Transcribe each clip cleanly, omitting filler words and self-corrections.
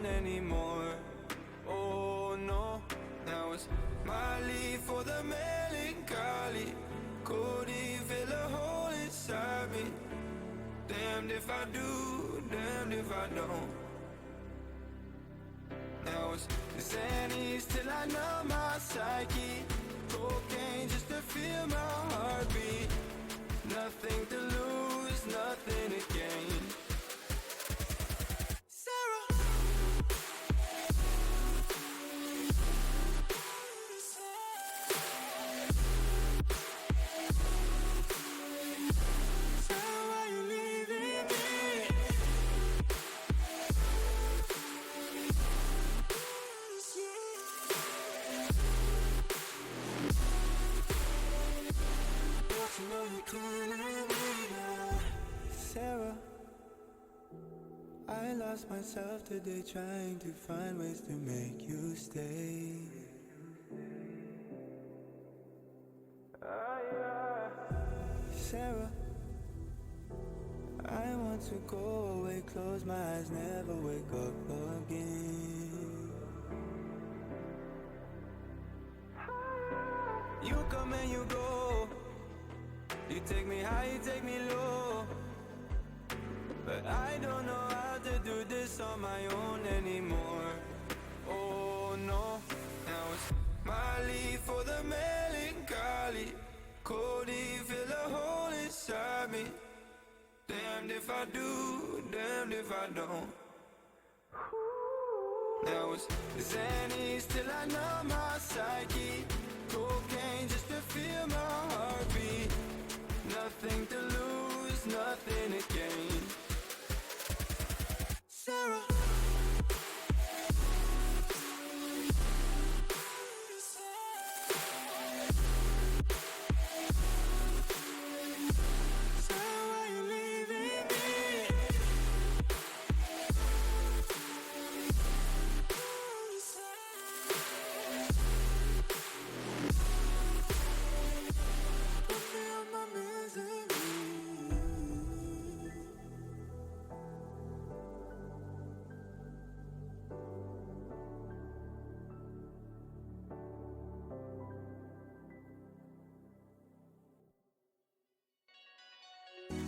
own anymore. Oh no, now it's my leave for the melancholy. Could he fill a hole inside me? Damned if I do, damned if I don't. Now it's Xannies till I numb my psyche. Cocaine just to feel my heartbeat. Nothing to lose, nothing to gain. Sarah, I lost myself today trying to find ways to make you stay. Sarah, I want to go away, close my eyes, never wake up again. You come and you go. You take me high, you take me low. But I don't know how to do this on my own anymore. Oh no, now it's my leave for the melancholy. Could he fill a hole inside me? Damned if I do, damned if I don't. Now it's Xannies till I numb my psyche. Cocaine just to feel my heartbeat. Nothing to lose, nothing to gain. Sarah.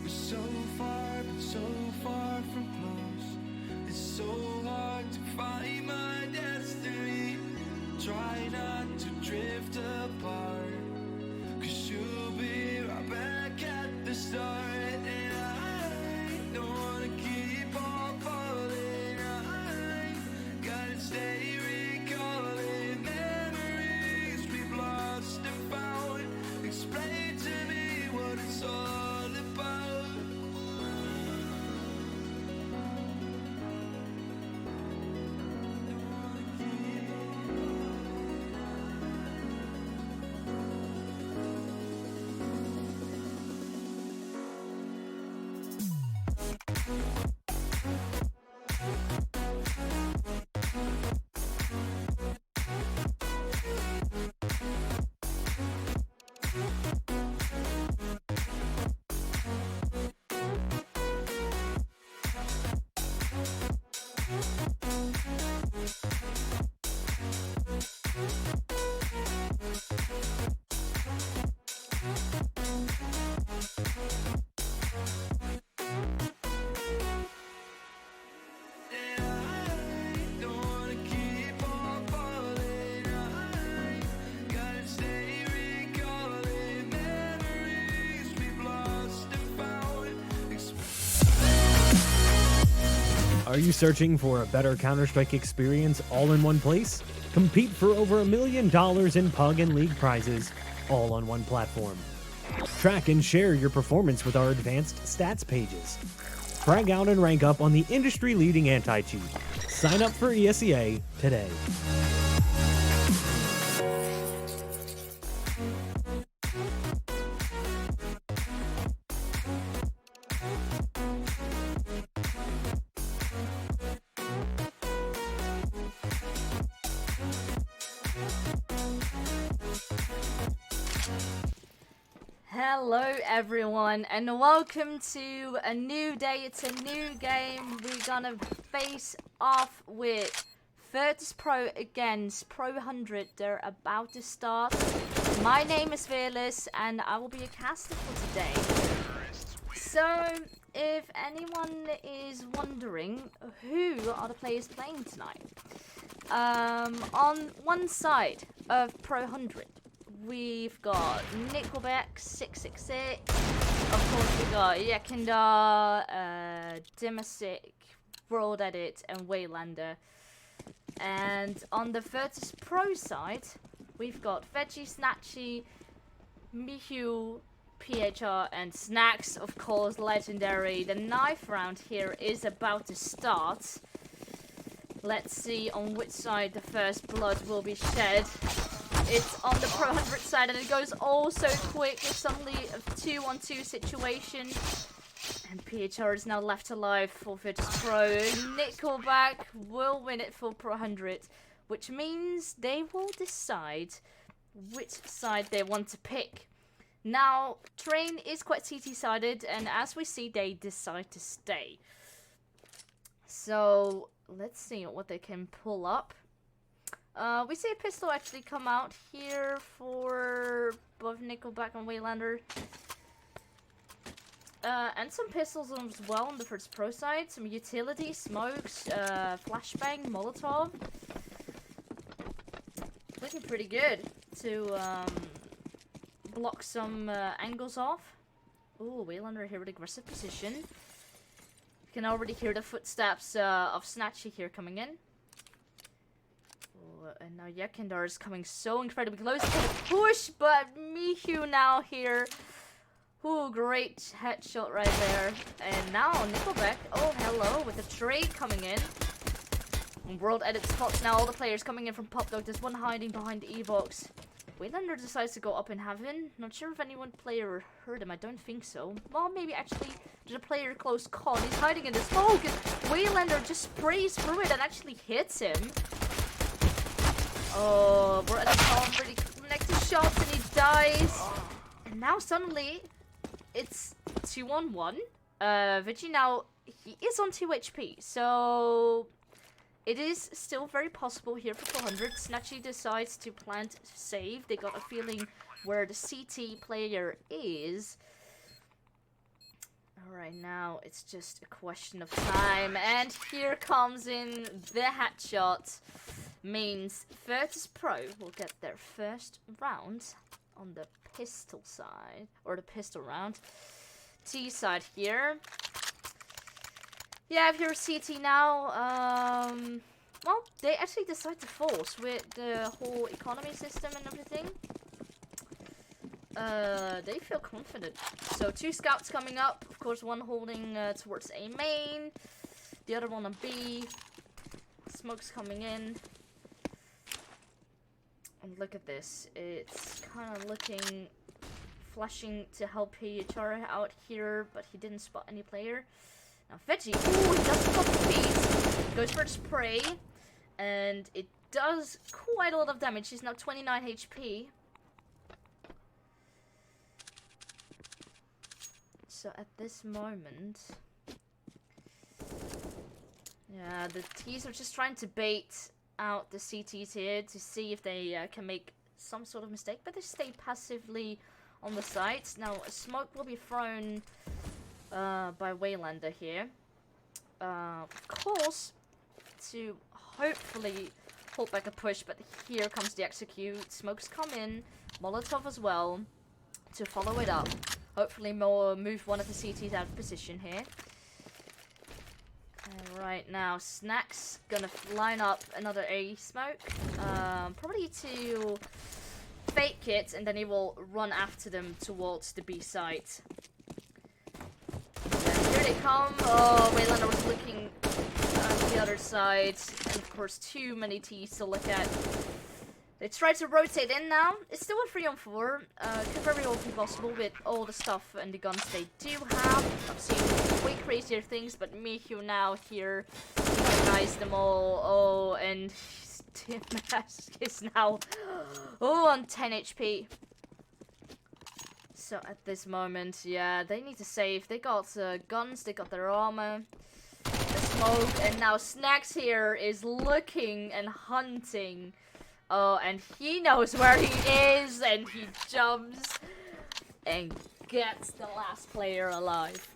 So far, but so far from close. It's so hard to find my destiny. Try not to drift apart, 'cause you'll be right back at the start. And I don't wanna keep on falling. I gotta stay recalling memories we've lost and found. Explain to me what it's all about. Are you searching for a better Counter-Strike experience all in one place? Compete for over $1 million in PUG and League prizes, all on one platform. Track and share your performance with our advanced stats pages. Frag out and rank up on the industry-leading anti-cheat. Sign up for ESEA today. Hello everyone and welcome to a new day. It's a new game. We're gonna face off with Virtus.Pro against Pro100. They're about to start. My name is Vearless, and I will be a caster for today. So, if anyone is wondering, who are the players playing tonight? On one side of Pro100, we've got Nickelback 666. Of course, we got Yakindar, Dimasic, World Edit, and Waylander. And on the Virtus.Pro side, we've got Veggie, Snatchy, Mihu, PHR, and Snacks, of course, legendary. The knife round here is about to start. Let's see on which side the first blood will be shed. It's on the Pro100 side, and it goes all so quick. It's suddenly a 2-on-2 situation. And PHR is now left alive for Virtus.Pro. Nickelback will win it for Pro100, which means they will decide which side they want to pick. Now, Train is quite CT-sided, and as we see, they decide to stay. So, let's see what they can pull up. We see a pistol actually come out here for both Nickelback and Waylander. And some pistols as well on the Virtus.Pro side. Some utility, smokes, flashbang, Molotov. Looking pretty good to block some angles off. Ooh, Waylander here with aggressive position. You can already hear the footsteps of Snatchy here coming in. Ooh, and now Yakindar is coming so incredibly close to the push, but Mihu now here. Ooh, great headshot right there. And now Nickelback, oh hello, with the trade coming in. And World Edit spots now all the players coming in from Pop Dog. There's one hiding behind the E-box. Waylander decides to go up in heaven. Not sure if anyone player heard him. I don't think so. Well, maybe actually there's a player close call. He's hiding in the smoke, and Waylander just sprays through it and actually hits him. Oh, we're at the top, really connected shots, and he dies. And now suddenly it's 2-on-1. Veggie now, he is on 2 HP, so it is still very possible here for 400. Snatchy decides to plant save. They got a feeling where the CT player is. Alright, now it's just a question of time. And here comes in the headshot. Means Virtus.Pro will get their first round on the pistol side, or the pistol round. T side here. Yeah, if you're CT now, well, they actually decide to force with the whole economy system and everything. They feel confident. So 2 scouts coming up, of course, one holding towards A main, the other one on B. Smoke's coming in. And look at this. It's kind of looking, flashing to help PHR out here, but he didn't spot any player. Now Veggie, ooh, he does spot the beat. Goes for the spray, and it does quite a lot of damage. He's now 29 HP. So at this moment, yeah, the T's are just trying to bait out the CTs here to see if they can make some sort of mistake, but they stay passively on the sides. Now a smoke will be thrown by Waylander here, of course, to hopefully hold back a push, but here comes the execute. Smokes come in, Molotov as well to follow it up. Hopefully move one of the CTs out of position here. Right now, Snacks gonna line up another A smoke, probably to fake it, and then he will run after them towards the B site. And here they come. Oh, Waylander was looking at the other side, and of course, too many T's to look at. They try to rotate in now. It's still a 3-on-4. Could very well be possible with all the stuff and the guns they do have. I've seen way crazier things, but Mihu now here guys them all. Oh, and Mask is now on 10 HP. So at this moment, yeah, they need to save. They got guns, they got their armor. There's smoke, and now Snacks here is looking and hunting. Oh, and he knows where he is, and he jumps and gets the last player alive.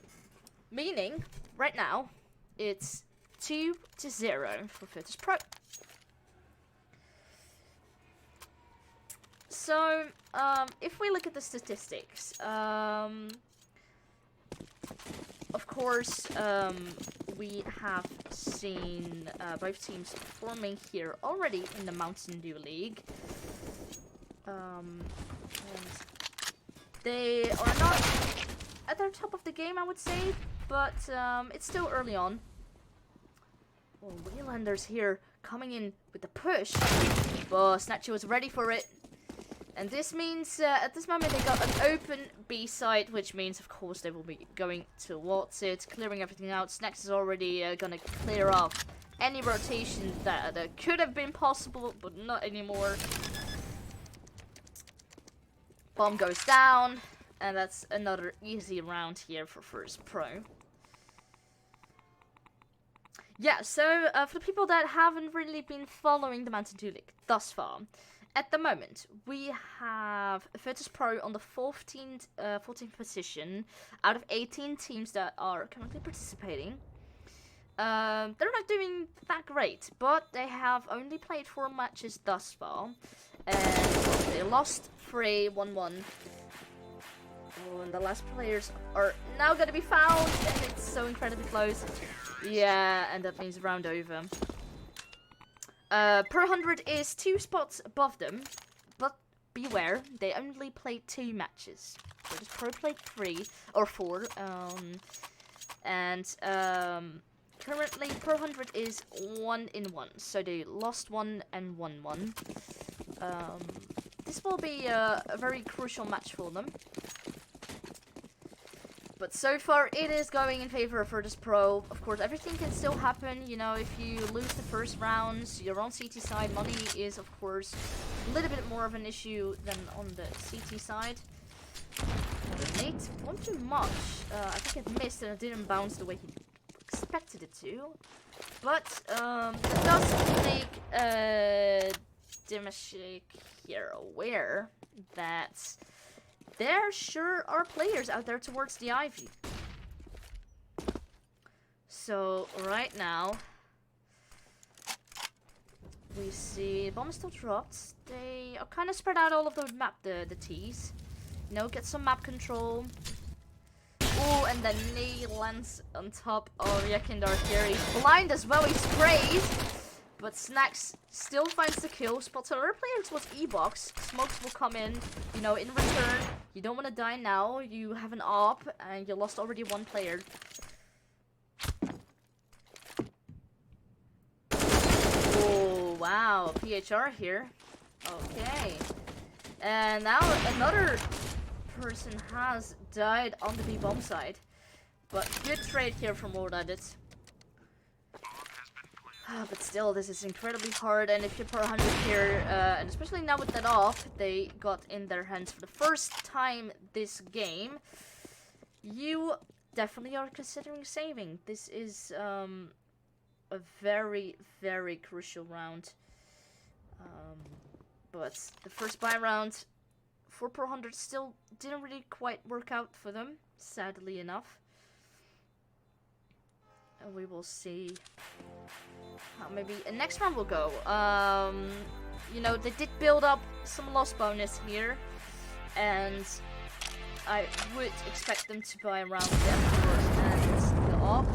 Meaning, right now, it's 2-0 for Virtus.Pro. So, if we look at the statistics, of course, we have seen both teams performing here already in the Mountain Dew League. And they are not at the top of the game, I would say, but it's still early on. Oh, Waylanders here coming in with the push. But Snatchy was ready for it. And this means, at this moment, they got an open B side, which means, of course, they will be going towards it, clearing everything out. Snacks is already gonna clear off any rotation that could have been possible, but not anymore. Bomb goes down, and that's another easy round here for Virtus.Pro. Yeah, so for the people that haven't really been following the Mountain Dew League thus far, at the moment, we have Virtus.Pro on the 14th position out of 18 teams that are currently participating. They're not doing that great, but they have only played 4 matches thus far. And they lost 3, 1-1. Oh, and the last players are now going to be found, and it's so incredibly close. Yeah, and that means round over. Pro100 is 2 spots above them, but beware, they only played 2 matches. Virtus.Pro played 3 or 4, and currently Pro100 is 1-1, so they lost 1 and 1-1. This will be a very crucial match for them. But so far, it is going in favor of Virtus.Pro. Of course, everything can still happen. You know, if you lose the first rounds, you're on CT side. Money is, of course, a little bit more of an issue than on the CT side. The nade won't do much. I think it missed and it didn't bounce the way he expected it to. But it does make Dimashik here aware that there sure are players out there towards the Ivy. So right now we see bomb is still dropped. They are kind of spread out all of the map, the T's. You know, get some map control. Oh, and then knee lands on top of Yakindar here. He's blind as well. He sprays. But Snacks still finds the kill. Spots another player towards E-Box. Smokes will come in. You know, in return, you don't want to die now. You have an AWP, and you lost already 1 player. Oh, wow. PHR here. Okay. And now another person has died on the B-bomb side. But good trade here from Vortex. But still, this is incredibly hard, and if you're Pro100 here, and especially now with that off, they got in their hands for the first time this game, you definitely are considering saving. This is a very, very crucial round. But the first buy round for Pro100 still didn't really quite work out for them, sadly enough. And we will see how maybe a next round will go. You know, they did build up some loss bonus here, and I would expect them to buy around the afterwards and go up.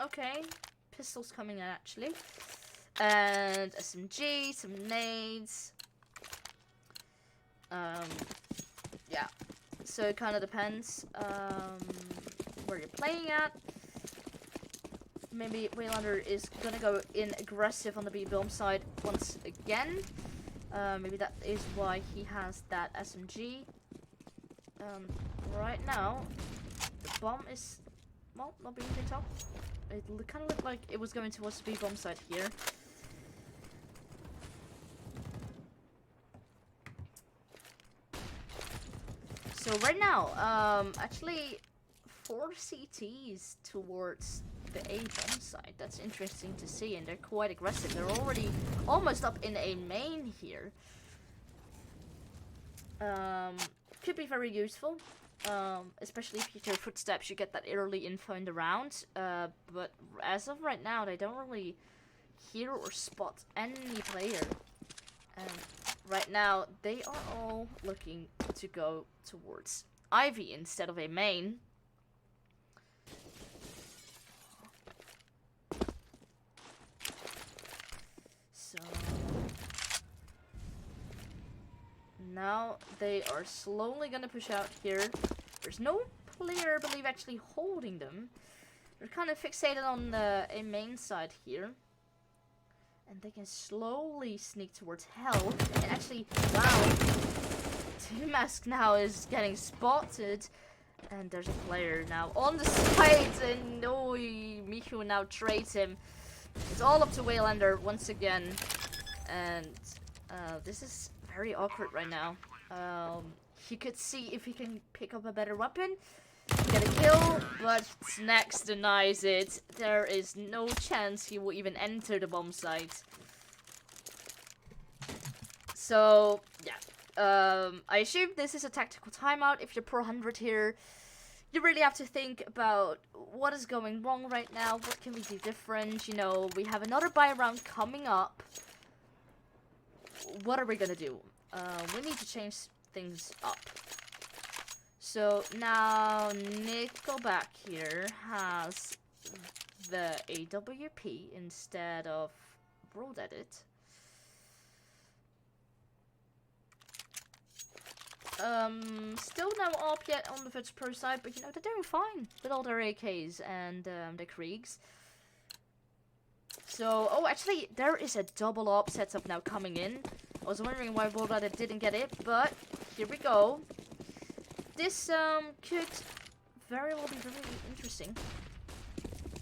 Okay, pistols coming in actually. And SMG, some nades. Yeah. So it kind of depends where you're playing at. Maybe Waylander is gonna go in aggressive on the B-bomb side once again. Maybe that is why he has that SMG. Right now, the bomb is, well, not being picked up. It kind of looked like it was going towards the B-bomb side here. So right now, actually 4 CTs towards the A bomb site. That's interesting to see, and they're quite aggressive. They're already almost up in a main here. Could be very useful, especially if you hear footsteps, you get that early info in the round. But as of right now, they don't really hear or spot any player. And right now, they are all looking to go towards Ivy instead of a main. So now they are slowly gonna push out here. There's no player, I believe, actually holding them. They're kind of fixated on a main side here. And they can slowly sneak towards Hell. And actually, wow, T-Mask now is getting spotted. And there's a player now on the side. And oh, Michu now trades him. It's all up to Waylander once again. And this is very awkward right now. He could see if he can pick up a better weapon. Get a kill, but Snax denies it. There is no chance he will even enter the bomb site. So, yeah. I assume this is a tactical timeout. If you're Pro100 here, you really have to think about what is going wrong right now. What can we do different? You know, we have another buy round coming up. What are we gonna do? We need to change things up. So now Nickelback here has the AWP instead of Broad Edit. Still no AWP yet on the Virtus.Pro side, but you know, they're doing fine with all their AKs and their Kriegs. So, oh, actually, there is a double AWP setup now coming in. I was wondering why Broad Edit didn't get it, but here we go. This could very well be very interesting.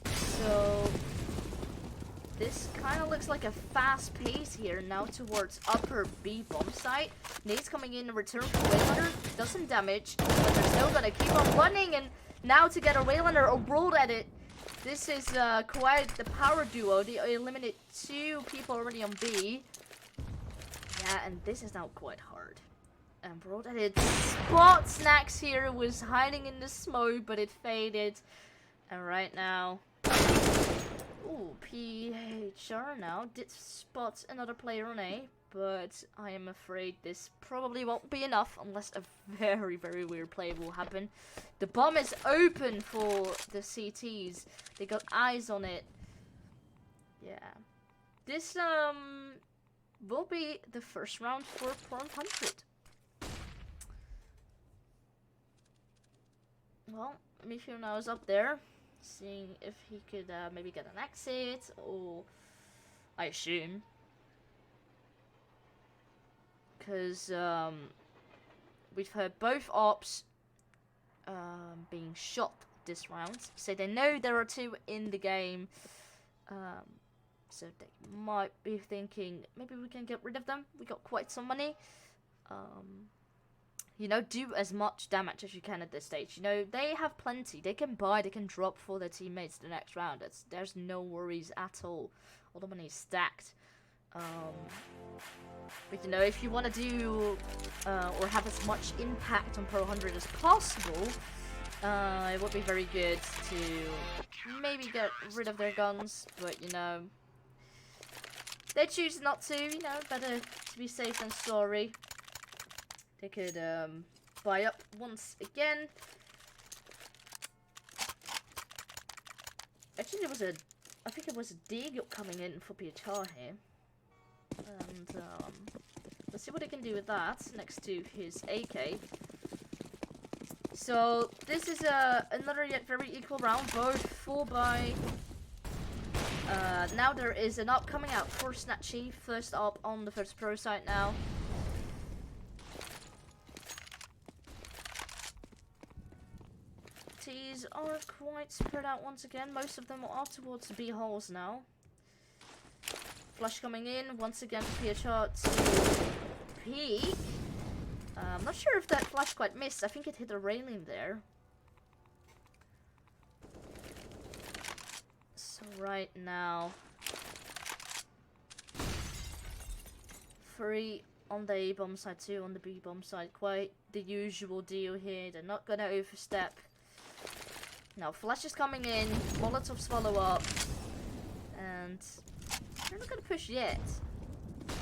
So this kind of looks like a fast pace here now towards upper B bomb site. Nate's coming in return for Waylander, does some damage, but they're still gonna keep on running. And now to get a Waylander or Broad Edit, this is quite the power duo. They eliminate 2 people already on B. Yeah, and this is now quite hard. And Broad Edit spot Snax here, was hiding in the smoke, but it faded. And right now, ooh, PHR now did spot another player on A, but I am afraid this probably won't be enough unless a very, very weird play will happen. The bomb is open for the CTs. They got eyes on it. Yeah. This will be the first round for Pro100. Well, Michu now is up there, seeing if he could maybe get an exit, or I assume. Because we've heard both ops being shot this round, so they know there are 2 in the game. So they might be thinking, maybe we can get rid of them. We got quite some money. You know, do as much damage as you can at this stage. You know, they have plenty. They can buy, they can drop for their teammates the next round. There's no worries at all. All the money is stacked. But you know, if you want to do or have as much impact on Pro100 as possible, it would be very good to maybe get rid of their guns. But you know, they choose not to. You know, better to be safe than sorry. They could buy up once again. Actually, I think it was a dig coming in for PHR here. And let's see what he can do with that next to his AK. So this is another yet very equal round, both full buy. Now there is an AWP coming out for Snatchy, first AWP on the Virtus.Pro site now. T's are quite spread out once again. Most of them are towards the B holes now. Flush coming in once again for PHR to peek. I'm not sure if that flash quite missed. I think it hit a railing there. So right now, 3 on the A bomb side, 2 on the B bomb side. Quite the usual deal here. They're not gonna overstep. Now flash is coming in. Molotovs follow up, and they're not gonna push yet.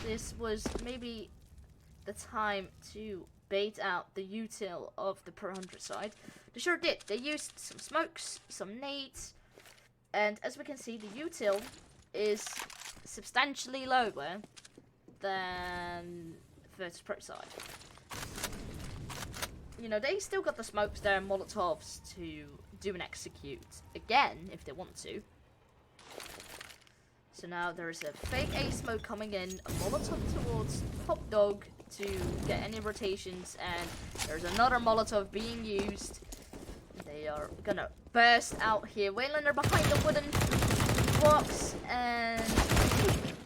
This was maybe the time to bait out the util of the Pro100 side. They sure did. They used some smokes, some nades, and as we can see, the util is substantially lower than Virtus.Pro side. You know, they still got the smokes there and Molotovs to do and execute again if they want to. So now there is a fake A smoke coming in, a Molotov towards Hot Dog to get any rotations, and there's another Molotov being used. They are gonna burst out here. Waylander behind the wooden box, and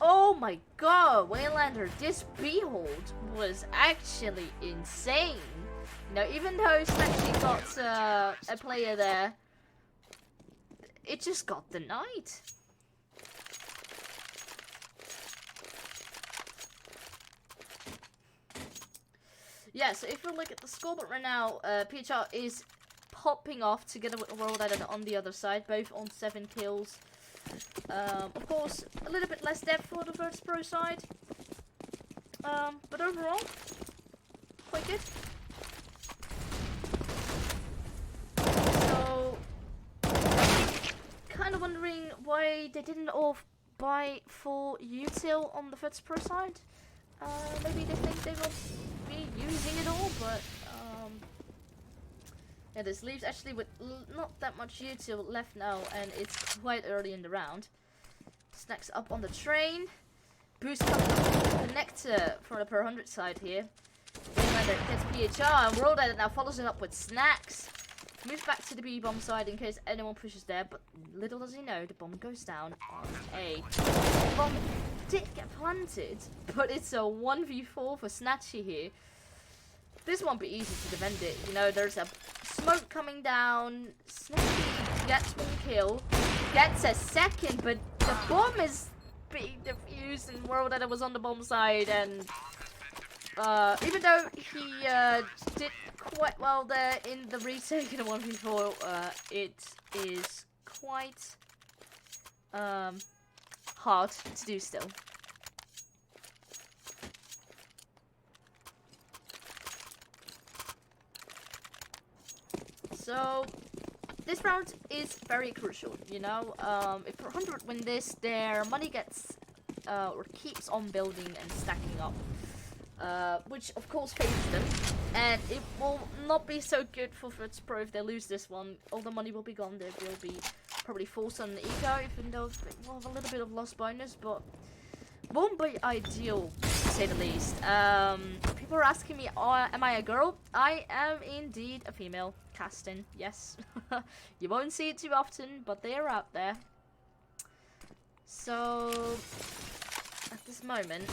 oh my god, Waylander, this B-hold was actually insane. You know, even though Snatchy got a player there, it just got denied. Yeah, so if we look at the scoreboard right now, PHR is popping off together with World Island on the other side, both on 7 kills. Of course, a little bit less depth for the Virtus.Pro side, but overall, quite good. So, kind of wondering why they didn't all buy full util on the Virtus.Pro side. Maybe they think they will be using it all, but yeah, this leaves actually with not that much util left now, and it's quite early in the round. Snacks up on the train. Boost coming up connector for the Pro100 side here. Gets PHR, and World Edit now follows it up with Snacks. Moves back to the B bomb side in case anyone pushes there, but little does he know, the bomb goes down on A. The bomb did get planted, but it's a 1v4 for Snatchy here. This won't be easy to defend it. You know, there's a smoke coming down. Snatchy gets 1 kill, gets a second, but the bomb is being defused, and World Edit was on the bomb side, and even though he did quite well there in the retake in a 1v4, it is quite hard to do still. So this round is very crucial, you know. If Pro100 win this, their money gets or keeps on building and stacking up. Which of course favors them, and it will not be so good for Virtus.Pro if they lose this one. All the money will be gone. They will be probably forced on the eco, even though they will have a little bit of loss bonus, but won't be ideal to say the least. People are asking me, am I a girl? I am indeed a female casting, yes. You won't see it too often, but they are out there. So at this moment,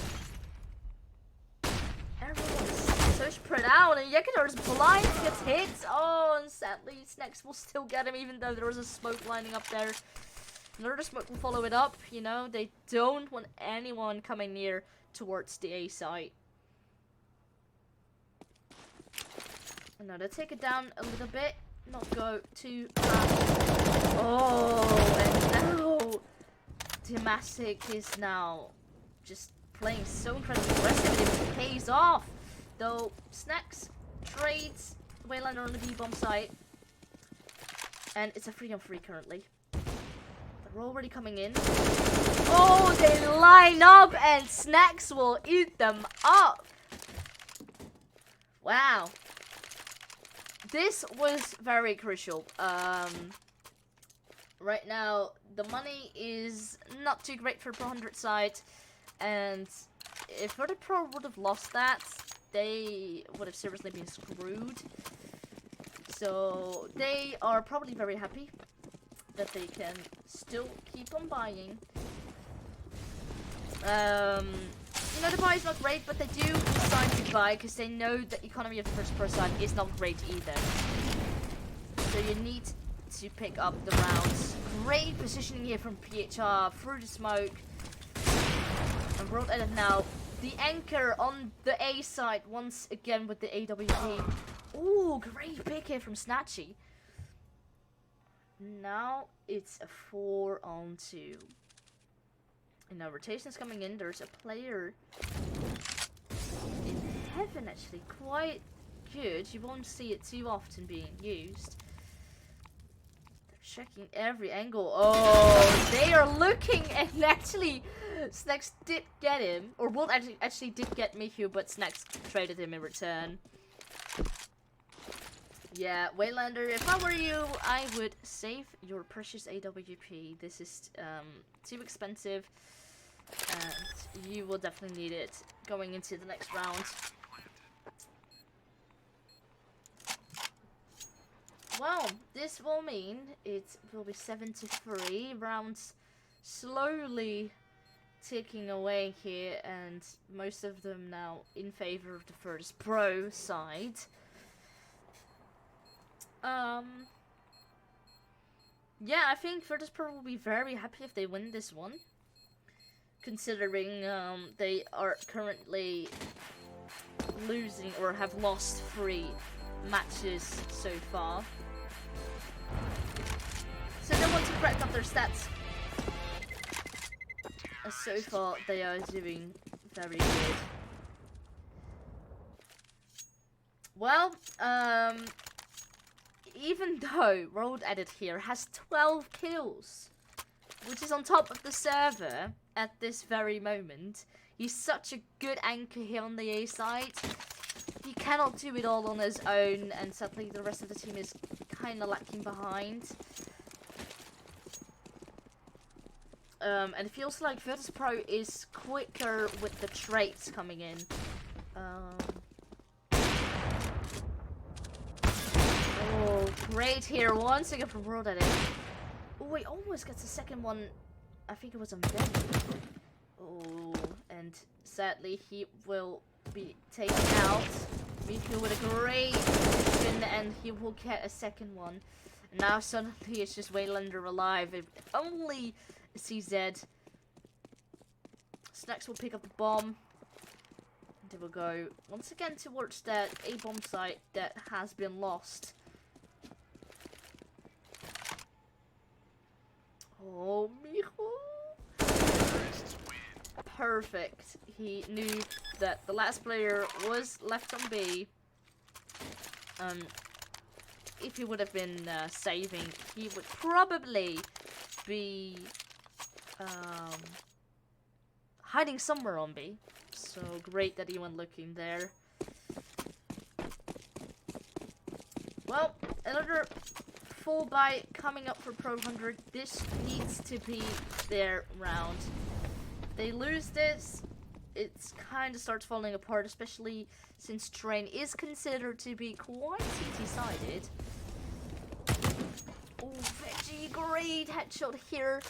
everyone's so spread out, and Yekador's blind, gets hit. Oh, and sadly, Snacks will still get him, even though there was a smoke lining up there. Another smoke will follow it up, you know. They don't want anyone coming near towards the A site. And now they take it down a little bit, not go too fast. Oh, and now Demacic is now just playing so incredibly aggressive, and it pays off. Though Snacks trades Waylander on the B-bomb site, and it's a 3-on-3 currently. They're already coming in. Oh, they line up, and Snacks will eat them up. Wow. This was very crucial. Right now, the money is not too great for Pro100 side, and if Virtus.Pro would have lost that, they would have seriously been screwed. So they are probably very happy that they can still keep on buying. You know, the buy is not great, but they do decide to buy because they know that economy of the first pro side is not great either. So you need to pick up the rounds. Great positioning here from PHR through the smoke. And World Edit now. The anchor on the A side once again with the AWP. Ooh, great pick here from Snatchy. Now it's a 4-on-2. And now rotation's coming in. There's a player in heaven actually. Quite good. You won't see it too often being used. They're checking every angle. Oh, they are looking, and actually Snacks did get him. Or Wold actually did get Mihu, but Snacks traded him in return. Yeah, Waylander, if I were you, I would save your precious AWP. This is too expensive, and you will definitely need it going into the next round. Well, this will mean it will be 7-3 rounds, slowly ticking away here, and most of them now in favor of the Virtus.Pro side. Yeah, I think Virtus.Pro will be very happy if they win this one, considering they are currently losing or have lost 3 matches so far. So they want to correct up their stats. As so far they are doing very good. Well, even though World Edit here has 12 kills, which is on top of the server at this very moment, he's such a good anchor here on the A side. He cannot do it all on his own, and sadly the rest of the team is kind of lacking behind. And it feels like Virtus.Pro is quicker with the traits coming in. Oh, great here once again from World Edit. Oh, he almost gets a second one. I think it was on Ben. Oh, and sadly he will be taken out. Miku with a great position, and he will get a second one. And now suddenly it's just Waylander alive. If only CZ. Snacks will pick up the bomb. They will go once again towards that A bomb site that has been lost. Oh, Miku. Perfect. He knew that the last player was left on B. If he would have been saving, he would probably be hiding somewhere on B. So great that he went looking there. Well, another full buy coming up for Pro100. This needs to be their round. If they lose this, it kind of starts falling apart, especially since Train is considered to be quite CT-sided. Oh, Veggie, great headshot here.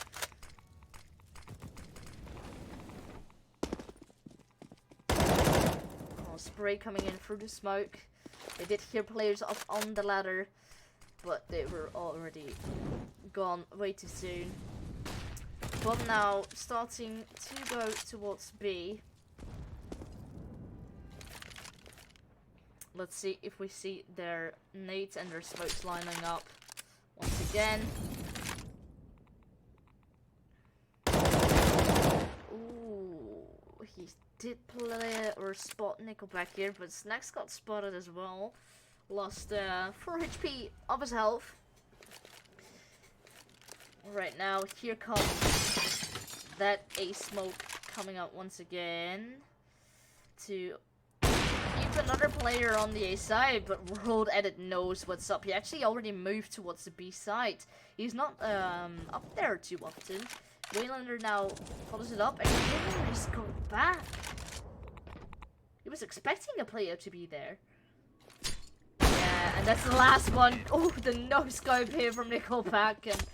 Oh, spray coming in through the smoke. They did hear players up on the ladder, but they were already gone way too soon. But now starting to go towards B. Let's see if we see their nades and their smokes lining up once again. Ooh, he did play or spot Nickelback here, but Snacks got spotted as well. Lost 4 HP of his health. Right now, here comes that A smoke coming out once again to keep another player on the A side, but World Edit knows what's up. He actually already moved towards the B side. He's not up there too often. Waylander now follows it up, and he just go back. He was expecting a player to be there. Yeah, and that's the last one. Oh, the no-scope here from Nickelback, and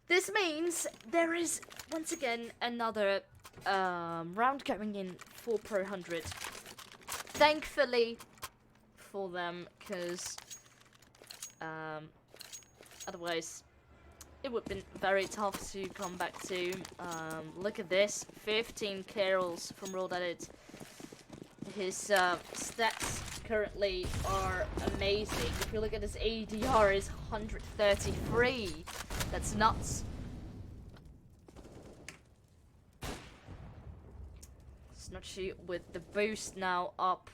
this means there is, once again, another round going in for Pro100. Thankfully for them, because otherwise it would have been very tough to come back to. Look at this, 15 kills from Rolled Edit. His stats currently are amazing. If you look at his ADR, is 133. That's nuts. Snotchy with the boost now up.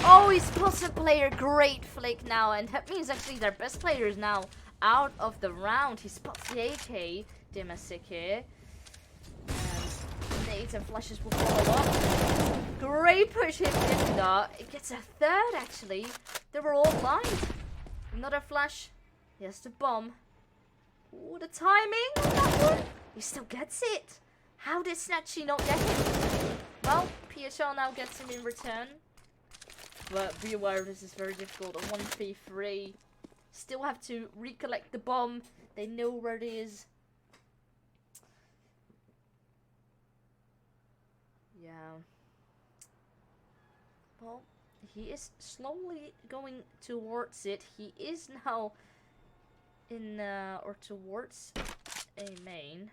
Oh, he's plus player. Great flick now, and that means actually their best player is now out of the round. He spots the AK, Dimasik here. And nades and flashes will follow up. Great push hit Inda. It gets a third actually. They were all blind. Another flash. He has the bomb. Ooh, the timing on that one. He still gets it. How did Snatchy not get him? Well, PSL now gets him in return. But be aware, this is very difficult. A 1v3. Still have to recollect the bomb. They know where it is. Yeah. Well, he is slowly going towards it. He is now in, or towards a main.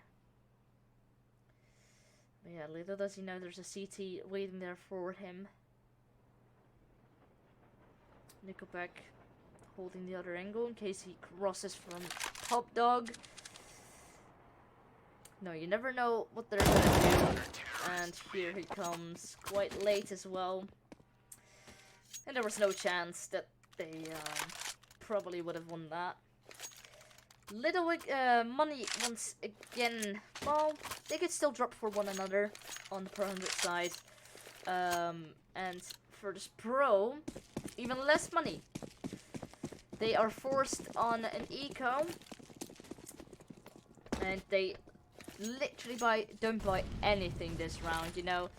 But yeah, little does he know there's a CT waiting there for him. Nickelback holding the other angle in case he crosses from top dog. No, you never know what they're gonna do. And here he comes, quite late as well. And there was no chance that they probably would have won that. Little money once again. Well, they could still drop for one another on the Pro100 side. And for this Pro, even less money. They are forced on an eco. And they literally don't buy anything this round, you know.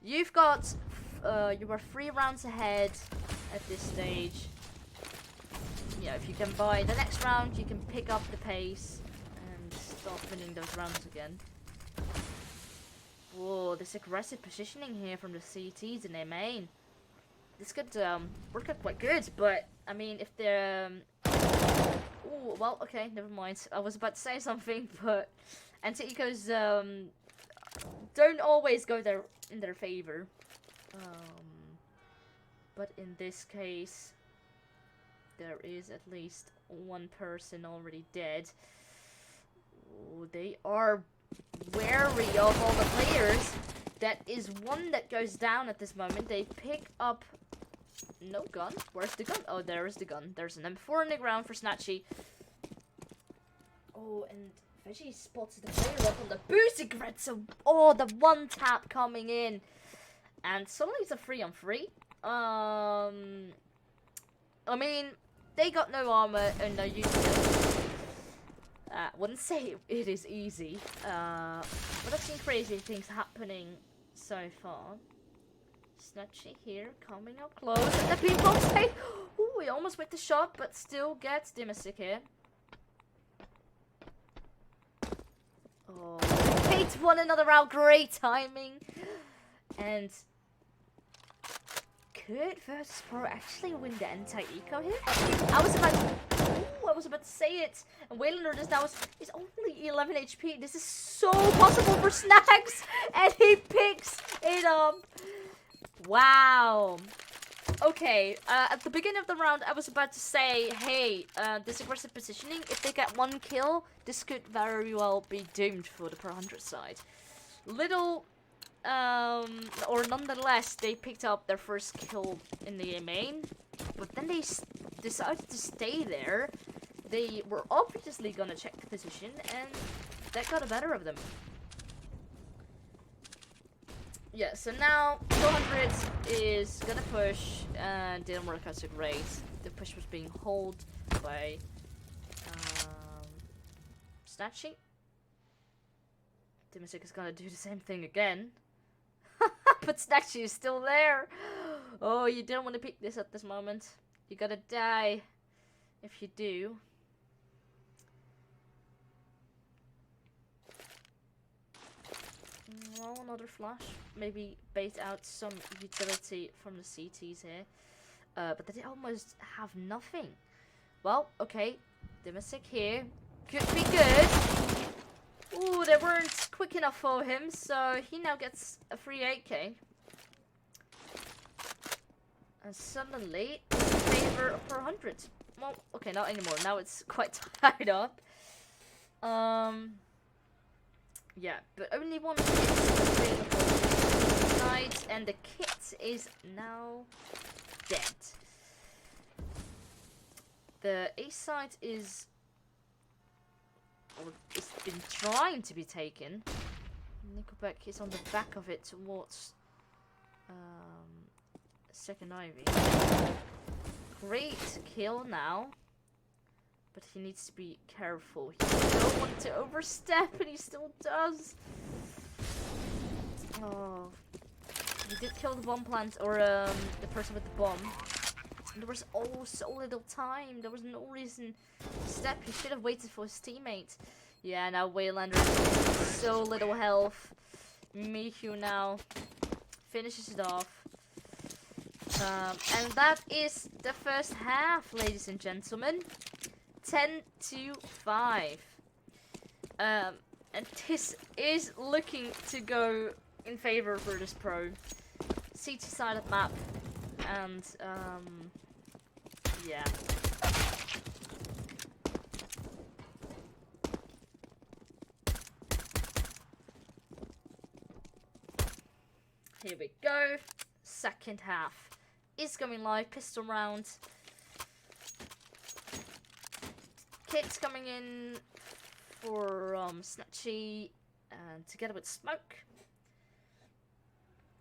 You've got, you are 3 rounds ahead at this stage. Yeah, if you can buy the next round, you can pick up the pace and start winning those rounds again. Whoa, this aggressive positioning here from the CTs in their main. This could work out quite good, but I mean, if they're... Ooh, well, okay, never mind. I was about to say something, but anti-ecos don't always go in their favor. But in this case, there is at least one person already dead. Ooh, they are wary of all the players. That is one that goes down at this moment. They pick up... No gun? Where's the gun? Oh, there is the gun. There's an M4 on the ground for Snatchy. Oh, and Veggie spots the player up on the boosted grid. So, oh, the one tap coming in. And suddenly it's a 3-on-3. I mean, they got no armor and no use. Wouldn't say it is easy. But I've seen crazy things happening so far. Snatchy here, coming up close, and the people say, ooh, he almost with the shot, but still gets Dimasik here. Oh, they faked one another out, great timing. And could Virtus.Pro actually win the anti-eco here? I was about to say it. And Waylander just now is only 11 HP. This is so possible for Snags, and he picks it up. Wow. Okay, at the beginning of the round, I was about to say, hey, this aggressive positioning, if they get 1 kill, this could very well be doomed for the Pro100 side. Little, or nonetheless, they picked up their first kill in the main, but then they decided to stay there. They were obviously gonna check the position, and that got the better of them. Yeah, so now 400 is gonna push, and didn't work out so great. The push was being held by Snatchy. Dimasik is gonna do the same thing again. But Snatchy is still there. Oh, you don't want to pick this at this moment. You gotta die if you do. Well, another flash. Maybe bait out some utility from the CTs here. But they almost have nothing. Well, okay. Dimasik here. Could be good. Ooh, they weren't quick enough for him, so he now gets a free 8k. And suddenly, it's in favor of Pro100. Well, okay, not anymore. Now it's quite tied up. Yeah, but only one kit is available tonight, and the kit is now dead. The A site is, or it's been trying to be taken. Nickelback is on the back of it towards second Ivy. Great kill now. But he needs to be careful. He don't want to overstep, and he still does. Oh. He did kill the bomb plant, or the person with the bomb. There was so little time. There was no reason to step. He should have waited for his teammate. Yeah, now Waylander has so little health. Mihu now finishes it off. And that is the first half, ladies and gentlemen. 10-5. And this is looking to go in favor of Virtus.Pro. CT-sided map. And, yeah. Here we go. Second half is going live. Pistol round. Kit's coming in for Snatchy and together with Smoke.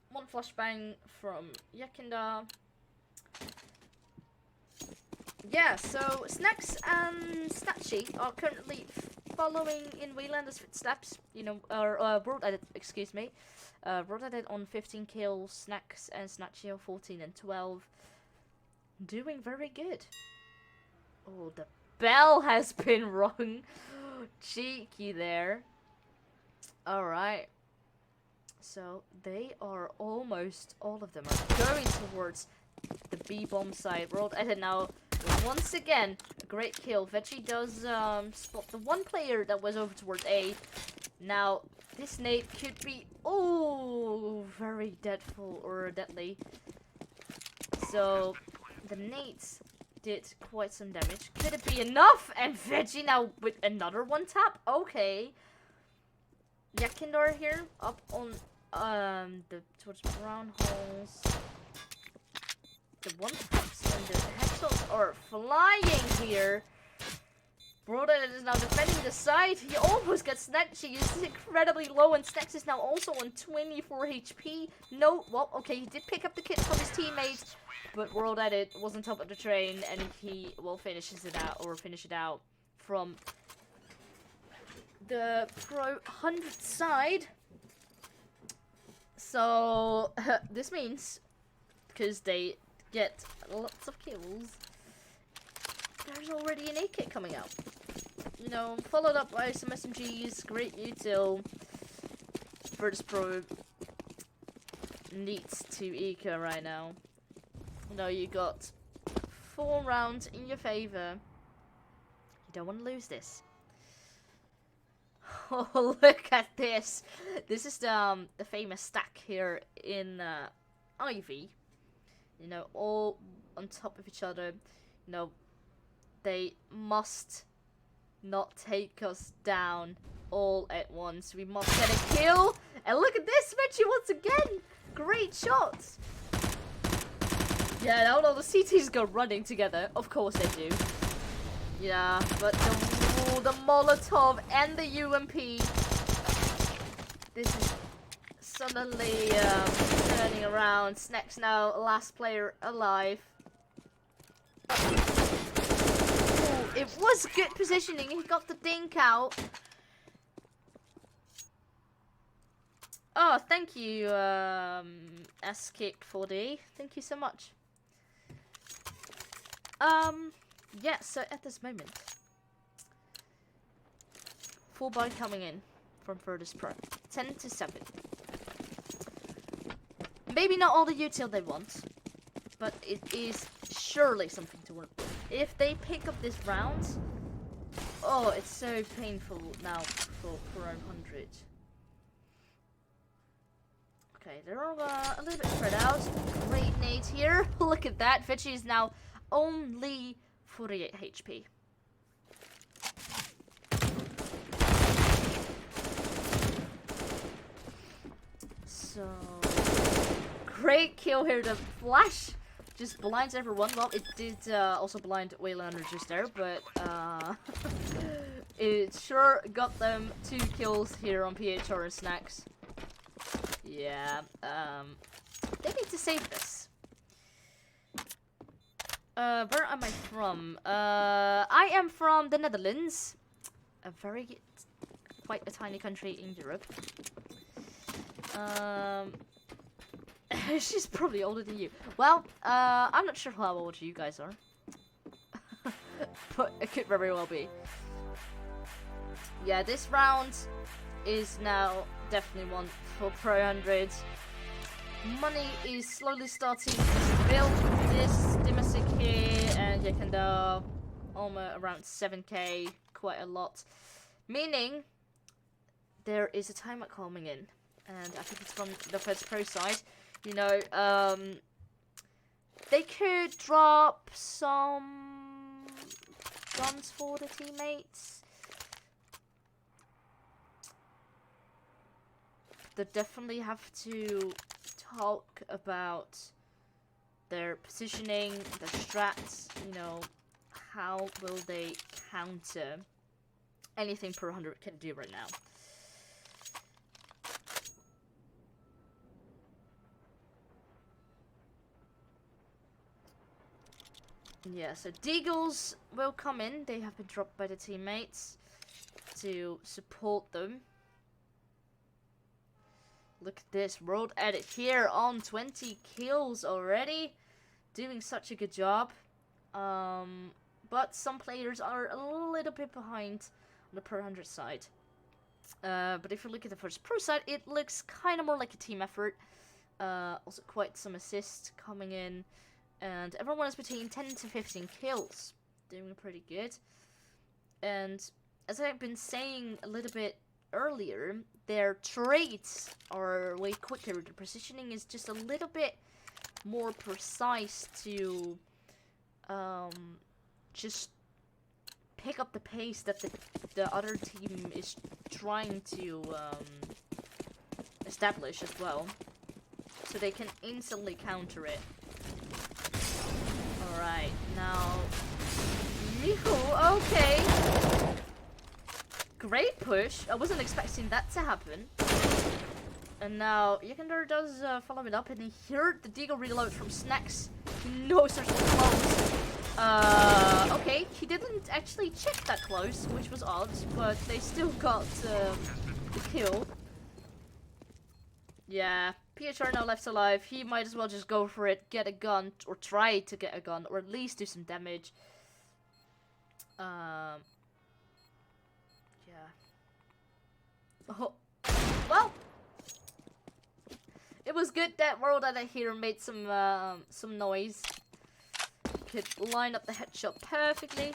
One flashbang from Yakinda. Yeah, so Snacks and Snatchy are currently following in Waylander's footsteps. You know, World Edit, excuse me. World Edit on 15 kills, Snacks and Snatchy on 14 and 12. Doing very good. Oh, the bell has been rung. Cheeky there. Alright. So they are almost, all of them are going towards the B-bomb side. World Edit now, once again, a great kill. Veggie does spot the one player that was over towards A. Now, this nade could be, oh, very deadful or deadly. So, the nades did quite some damage. Could it be enough? And Veggie now with another one tap? Okay. Yakindor here, up on towards brown holes. The one taps and the headshots are flying here. Broda is now defending the side. He almost gets Snatchy. He's incredibly low, and Snacks is now also on 24 HP. No, well, okay, he did pick up the kit from his teammates, but World Edit was on top of the train, and he will finish it out from the Pro100 side. So this means, because they get lots of kills, there's already an A kit coming out. You know, followed up by some SMGs, great util. Virtus.Pro needs to eco right now. You know, you got 4 rounds in your favor. You don't want to lose this. Oh, look at this. This is the famous stack here in Ivy. You know, all on top of each other. You know, they must not take us down all at once. We must get a kill. And look at this, Mitchie, once again. Great shots. Yeah, now all the CTs go running together. Of course they do. Yeah, but the Molotov and the UMP. This is suddenly turning around. Snacks now, last player alive. It was good positioning. He got the dink out. Oh, thank you, S-Kick4D. Thank you so much. Yeah, so at this moment, full buy coming in from Virtus.Pro. 10-7. Maybe not all the util they want, but it is surely something to work with. If they pick up this round, oh, it's so painful now for Pro100. Okay, they're all a little bit spread out. Great nade here. Look at that. Veggie is now only 48 HP. So, great kill here. The flash just blinds everyone. Well, it did also blind Waylander just there, but it sure got them 2 kills here on PHR and Snacks. Yeah, they need to save this. Where am I from? I am from the Netherlands. Quite a tiny country in Europe. She's probably older than you. Well, I'm not sure how old you guys are. But it could very well be. Yeah, this round is now definitely one for Pro100. Money is slowly starting to build this domestic here, and you can do almost around 7k, quite a lot. Meaning, there is a timer coming in, and I think it's from the Virtus.Pro side. You know, they could drop some guns for the teammates. They definitely have to talk about their positioning, their strats, you know, how will they counter anything Pro100 can do right now. Yeah, so Deagles will come in. They have been dropped by the teammates to support them. Look at this, World Edit here on 20 kills already. Doing such a good job. But some players are a little bit behind on the Pro100 side. But if you look at the Virtus.Pro side, it looks kind of more like a team effort. Also quite some assists coming in. And everyone is between 10 to 15 kills. Doing pretty good. And as I've been saying a little bit earlier, their trades are way quicker. The positioning is just a little bit more precise to just pick up the pace that the other team is trying to establish as well. So they can instantly counter it. Alright, now... okay. Great push. I wasn't expecting that to happen. And now Yekender does follow it up, and he heard the Deagle reload from Snacks. He knows there's one close. Okay, he didn't actually check that close, which was odd, but they still got the kill. Yeah, PHR now left alive. He might as well just go for it, get a gun, or try to get a gun, or at least do some damage. Yeah. Oh, well, it was good that World Edit here made some noise. Could line up the headshot perfectly.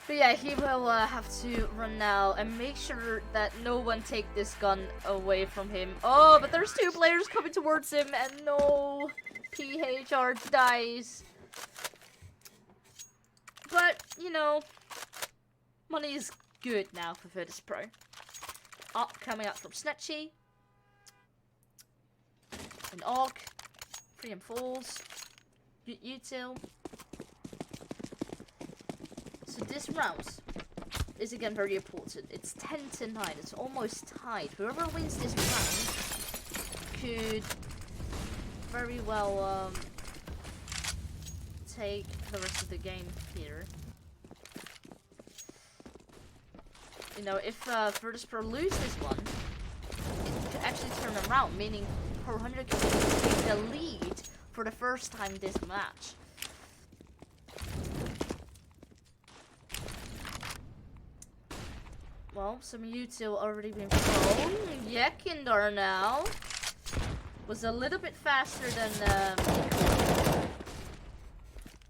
But yeah, he will have to run now and make sure that no one take this gun away from him. Oh, but there's 2 players coming towards him, and no, PHR dies. But, you know, money is good now for Virtus.Pro. Up, coming out from Snatchy. An AUG. 3 and 4s. Util. So this round is again very important. It's 10 to 9. It's almost tied. Whoever wins this round could very well take the rest of the game here. You know, if Virtus.Pro lose this one, it could actually turn around, meaning Pro100 could take the lead for the first time this match. Well, some util already been thrown. Yekindar now was a little bit faster than.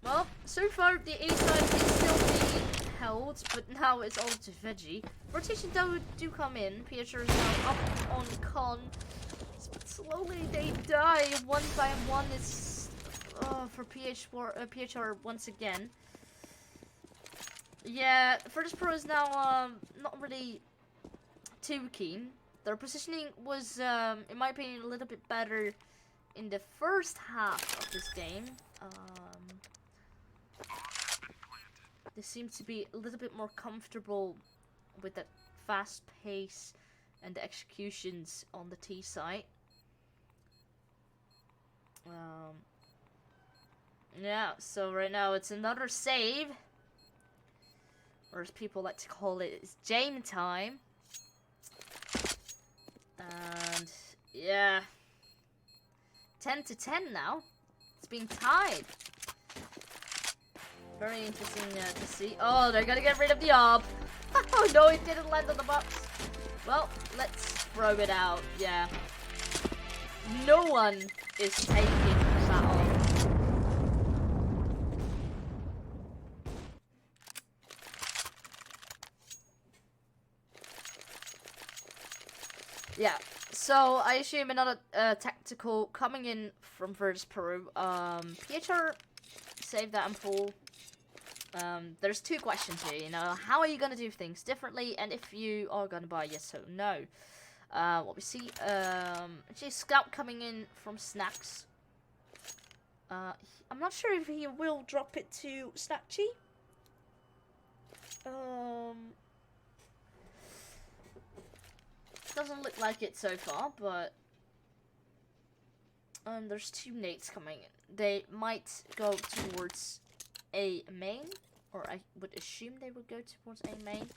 Well, so far the A side is still being held, but now it's all to Veggie. Rotation do come in. Pietro is now up on Con. But slowly they die one by one. It's for PHR once again. Yeah, Virtus.Pro is now not really too keen. Their positioning was, in my opinion, a little bit better in the first half of this game. They seem to be a little bit more comfortable with that fast pace and the executions on the T site. Yeah, so right now it's another save. Or as people like to call it, it's Jame time. And yeah, 10-10 now. It's being tied. Very interesting to see. Oh, they're gonna get rid of the orb. Oh no, it didn't land on the box. Well, let's throw it out. Yeah. No one is taking that orb. Yeah, so I assume another tactical coming in from Virtus.Pro. PHR saved that and full. There's two questions here, you know. How are you gonna do things differently, and if you are gonna buy yes or no? What we see, actually Scout coming in from Snacks. I'm not sure if he will drop it to Snackchi. Doesn't look like it so far, but there's two nades coming in. They might go towards a main, or I would assume they would go towards a main.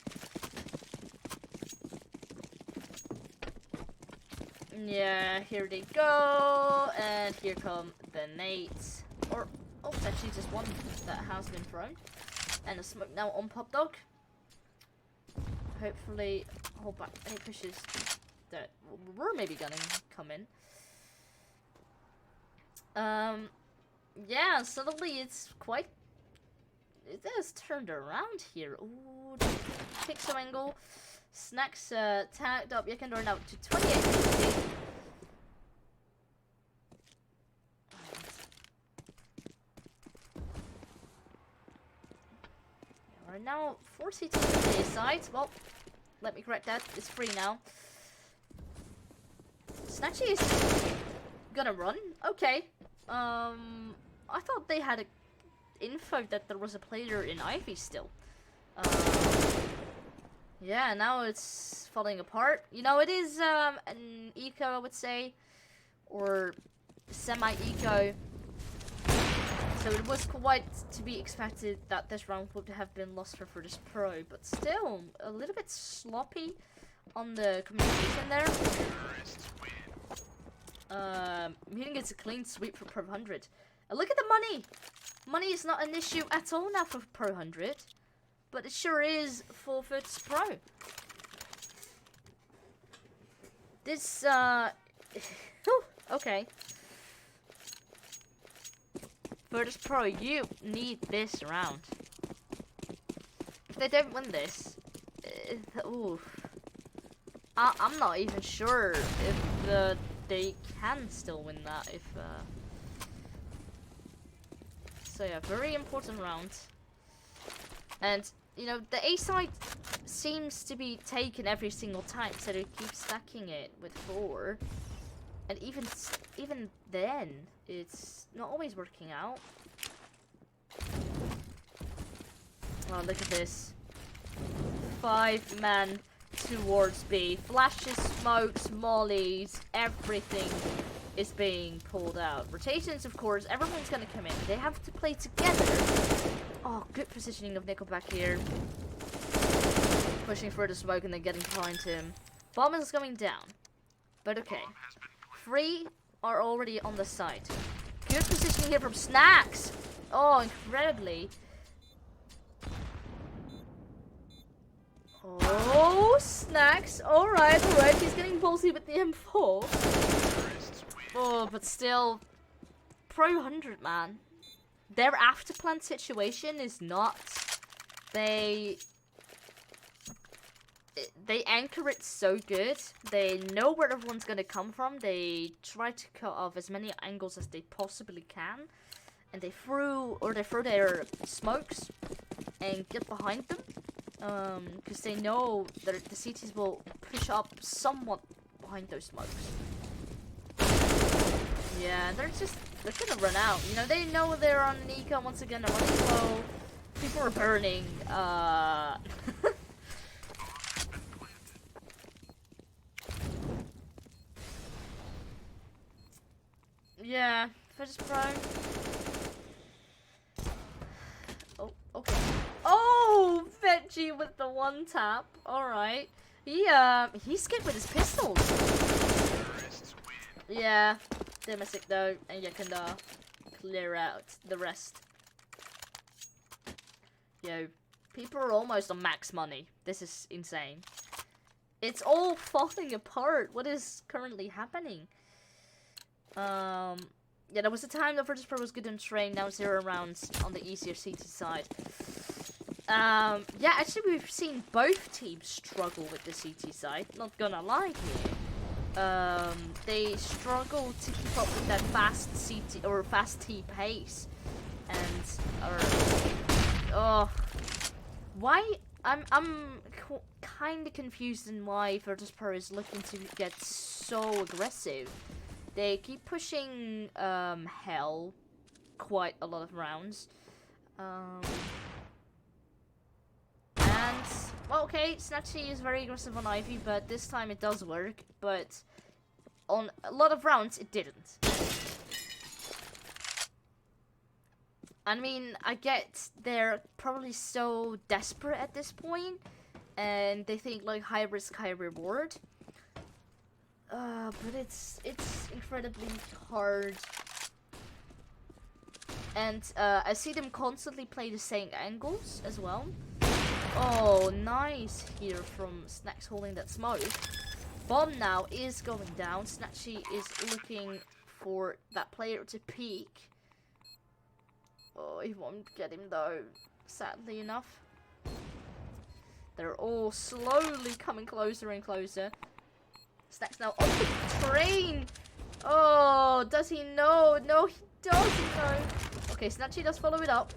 Yeah, here they go, and here come the nades. Or, oh, it's actually just one that has been thrown. And a smoke now on Pop Dog. Hopefully hold back any pushes that were maybe gonna come in. Yeah, suddenly it's quite, it has turned around here. Ooh, pixel angle. Snacks tagged up Yekindor now to 28. Right now, 42 to the side. Well, let me correct that. It's free now. Snatchy is gonna run. Okay. I thought they had a info that there was a player in Ivy still. Yeah, now it's falling apart. You know, it is an eco, I would say, or semi-eco. So it was quite to be expected that this round would have been lost for Virtus.Pro, but still a little bit sloppy on the communication there. Meaning it's a clean sweep for Pro100. And look at the money! Money is not an issue at all now for Pro100, but it sure is for Virtus.Pro. This, okay. Virtus.Pro, you need this round. If they don't win this, I'm not even sure if they can still win that. So yeah, very important round. And you know the A side seems to be taken every single time, so they keep stacking it with 4. And even then, it's not always working out. Oh, look at this. 5-man towards B. Flashes, smokes, mollies, everything is being pulled out. Rotations, of course, everyone's gonna come in. They have to play together. Oh, good positioning of Nickelback here. Pushing for the smoke and then getting behind him. Bomb is going down. But okay. 3 are already on the side. Good positioning here from Snacks. Oh, incredibly. Oh, Snacks. Alright, alright. He's getting ballsy with the M4. Oh, but still. Pro100, man. Their afterplan situation is not. They anchor it so good. They know where everyone's gonna come from. They try to cut off as many angles as they possibly can. And they throw their smokes and get behind them. Because they know that the CTs will push up somewhat behind those smokes. Yeah, they're gonna run out. You know, they know they're on an eco once again. They're running slow. People are burning. Yeah, Virtus.Pro. Oh, okay. Oh, Veggie with the one tap. Alright. He's good with his pistols. Yeah, domestic though, and you can clear out the rest. Yo, people are almost on max money. This is insane. It's all falling apart. What is currently happening? Yeah, there was a time that Virtus.Pro was good in train. Now 0 rounds on the easier CT side. Yeah, actually we've seen both teams struggle with the CT side. Not gonna lie here. They struggle to keep up with that fast CT or fast T pace, and why? I'm kind of confused in why Virtus.Pro is looking to get so aggressive. They keep pushing Hell quite a lot of rounds. And, well, okay, Snatchy is very aggressive on Ivy, but this time it does work. But on a lot of rounds, it didn't. I mean, I get they're probably so desperate at this point, and they think, like, high risk, high reward. But it's incredibly hard. And I see them constantly play the same angles as well. Oh, nice here from Snacks holding that smoke. Bomb now is going down. Snatchy is looking for that player to peek. Oh, he won't get him though, sadly enough. They're all slowly coming closer and closer. Snacks now on the train. Oh, does he know? No, he doesn't know. Okay, Snatchy does follow it up.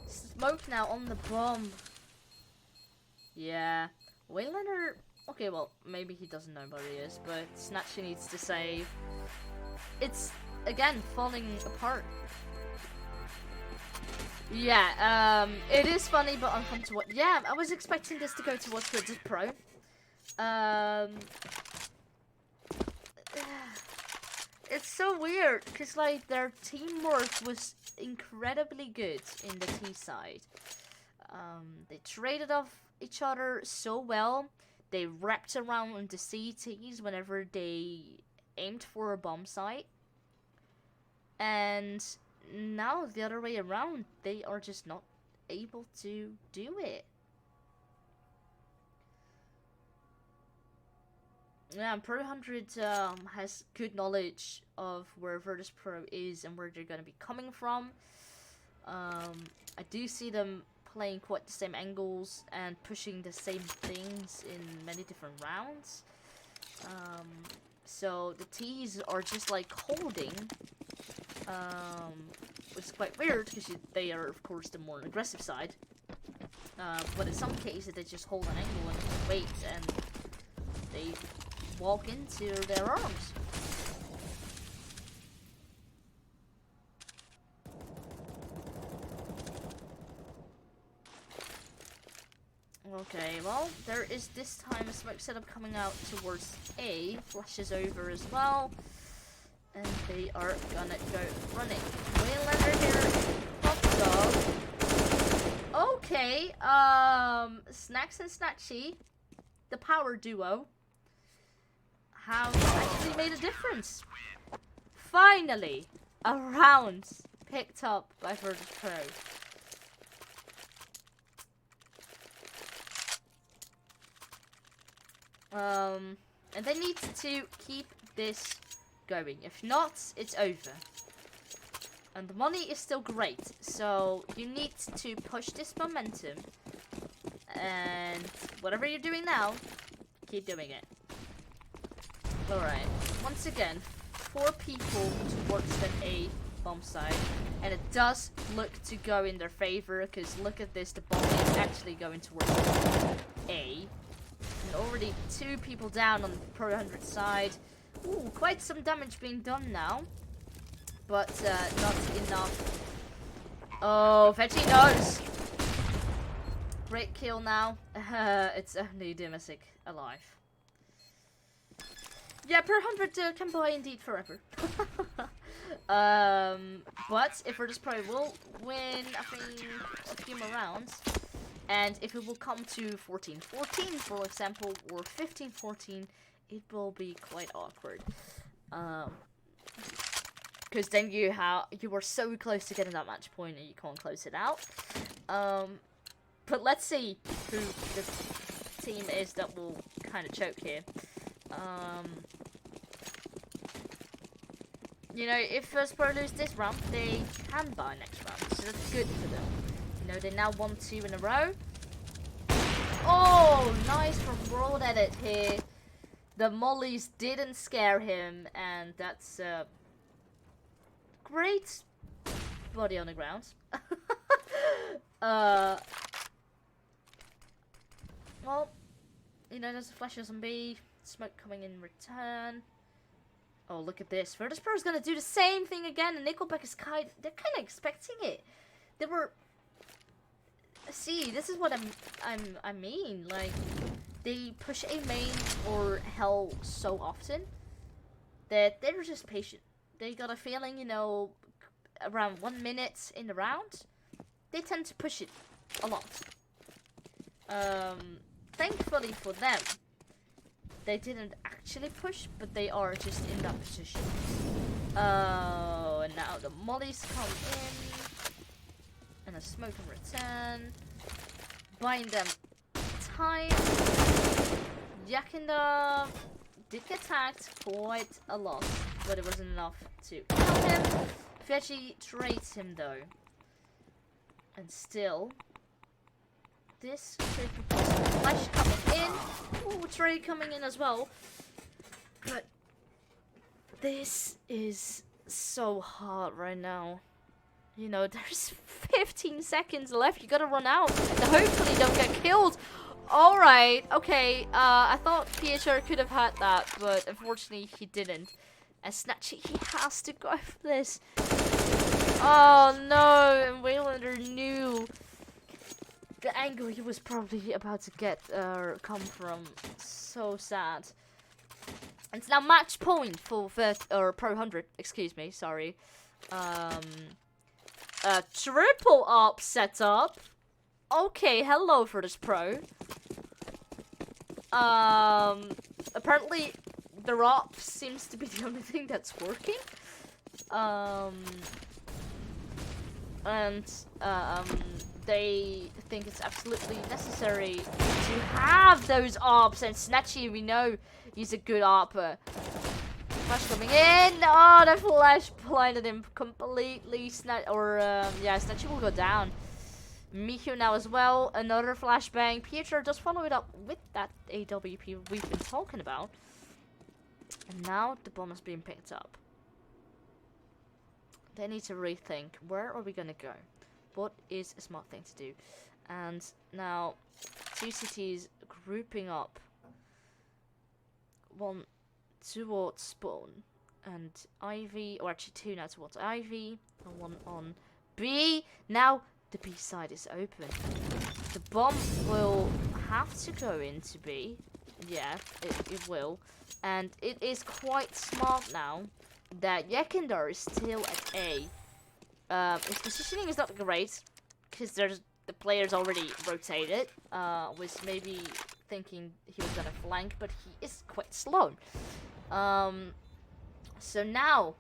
Smoke now on the bomb. Yeah. Waylander. Okay, well, maybe he doesn't know where he is, but Snatchy needs to save. It's, again, falling apart. Yeah, it is funny, but uncomfortable. Yeah, I was expecting this to go towards Virtus.Pro. It's so weird, because, like, their teamwork was incredibly good in the T side. They traded off each other so well. They wrapped around into CTs whenever they aimed for a bomb site. And now the other way around, they are just not able to do it. Yeah, Pro100 has good knowledge of where Virtus.Pro is and where they're going to be coming from. I do see them playing quite the same angles and pushing the same things in many different rounds. So the T's are just like holding, which is quite weird because they are of course the more aggressive side. But in some cases they just hold an angle and wait, and they walk into their arms. Okay, well, there is this time a smoke setup coming out towards A. Flashes over as well. And they are gonna go running. Waylander here. Hot dog. Okay, Snacks and Snatchy, the power duo, have actually made a difference. Finally, a round picked up by Virtus.Pro. And they need to keep this going. If not, it's over. And the money is still great, so you need to push this momentum. And whatever you're doing now, keep doing it. Alright, once again, 4 people towards the A bomb side. And it does look to go in their favor, because look at this, the bomb is actually going towards A. And already 2 people down on the Pro100 side. Ooh, quite some damage being done now. But not enough. Oh, Veggie knows. Great kill now. It's only Dimasic alive. Yeah, Pro100 can buy indeed forever. But if Virtus.Pro will win, I think, a few more rounds. And if it will come to 14-14, for example, or 15-14, it will be quite awkward. Because then you are so close to getting that match point and you can't close it out. But let's see who the team is that will kind of choke here. You know, if Virtus.Pro lose this round, they can buy next round, so that's good for them. You know, they now won 2 in a row. Oh, nice from Broad Edit here. The mollies didn't scare him, and that's great body on the ground. Well, you know, there's a flash on B, smoke coming in return. Oh, look at this. Virtus.Pro is gonna do the same thing again, and Nickelback is they're kind of expecting it. They were. See, this is what I mean. Like, they push A main or hell so often that they're just patient. They got a feeling, you know, around 1 minute in the round, they tend to push it a lot. Thankfully for them, they didn't actually push, but they are just in that position. Oh, and now the mollies come in. And a smoke in return. Buying them time. Yakinda did get tagged quite a lot, but it wasn't enough to kill him. Veggie trades him though. And still, this flash coming in. Ooh, trade coming in as well. But this is so hard right now. You know, there's 15 seconds left. You gotta run out and hopefully don't get killed. Alright, okay. I thought Pietro could have had that, but unfortunately he didn't. And Snatchy, he has to go for this. Oh no, and Waylander knew the angle he was probably about to get come from. So sad. And it's now match point for Pro100, excuse me, sorry. Triple op setup. Okay, hello Virtus.Pro. Apparently the op seems to be the only thing that's working. They think it's absolutely necessary to have those ops, and Snatchy, we know he's a good opper. Flash coming in. Oh, the flash blinded him completely. Snatchy will go down. Miku now as well. Another flashbang. Pietro does follow it up with that AWP we've been talking about. And now the bomb is being picked up. They need to rethink. Where are we gonna go? What is a smart thing to do? And now 2 cities grouping up. One towards spawn and Ivy, or actually 2 now towards Ivy, and 1 on B. Now the B side is open. The bomb will have to go into B. Yeah, it will. And it is quite smart now that Yekindar is still at A. His positioning is not great because the players already rotated. Was maybe thinking he was gonna flank, but he is quite slow. So now,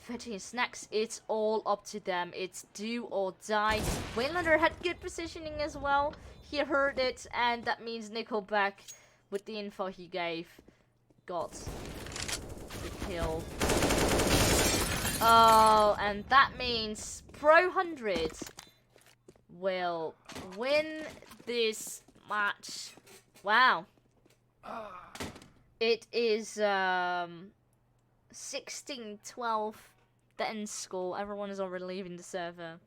Veggie and Snacks, it's all up to them. It's do or die. Waylander had good positioning as well. He heard it, and that means Nickelback with the info he gave, got the kill. Oh, and that means Pro100 will win this match. Wow. It is 16-12 the end score. Everyone is already leaving the server.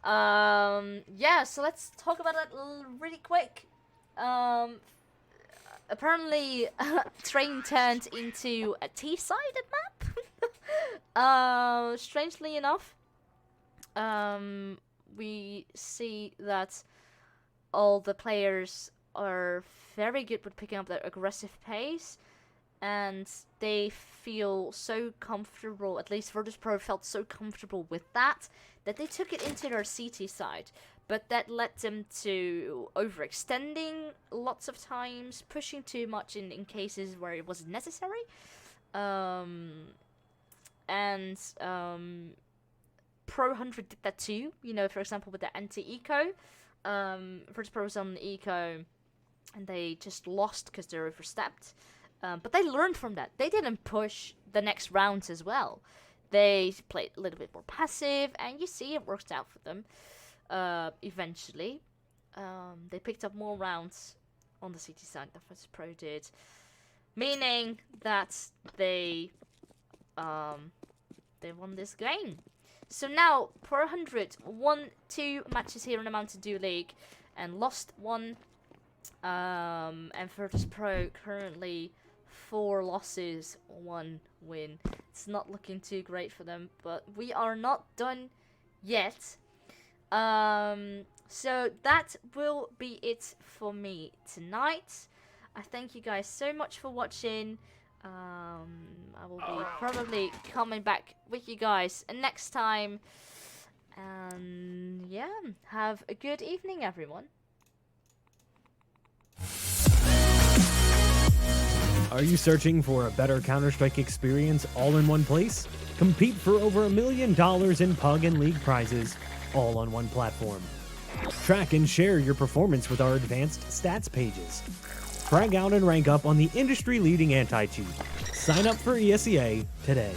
Yeah, so let's talk about that really quick. Apparently, train turned into a T-sided map. Strangely enough, we see that all the players are very good with picking up that aggressive pace, and they feel so comfortable, at least Virtus.Pro felt so comfortable with that they took it into their CT side. But that led them to overextending lots of times, pushing too much in cases where it wasn't necessary. Pro100 did that too, you know, for example with the anti-eco. Virtus.Pro was on the eco and they just lost because they overstepped. But they learned from that. They didn't push the next rounds as well. They played a little bit more passive, and you see it worked out for them. Eventually, they picked up more rounds on the CT side than Virtus.Pro did, meaning that they won this game. So now Pro100 won 2 matches here in the Mountain Dew League and lost 1. And Virtus.Pro currently 4 losses, 1 win. It's not looking too great for them, but we are not done yet. So that will be it for me tonight. I thank you guys so much for watching. I will be probably coming back with you guys next time. And yeah, have a good evening, everyone. Are you searching for a better Counter-Strike experience all in one place? Compete for over $1 million in PUG and League prizes, all on one platform. Track and share your performance with our advanced stats pages. Frag out and rank up on the industry-leading anti-cheat. Sign up for ESEA today.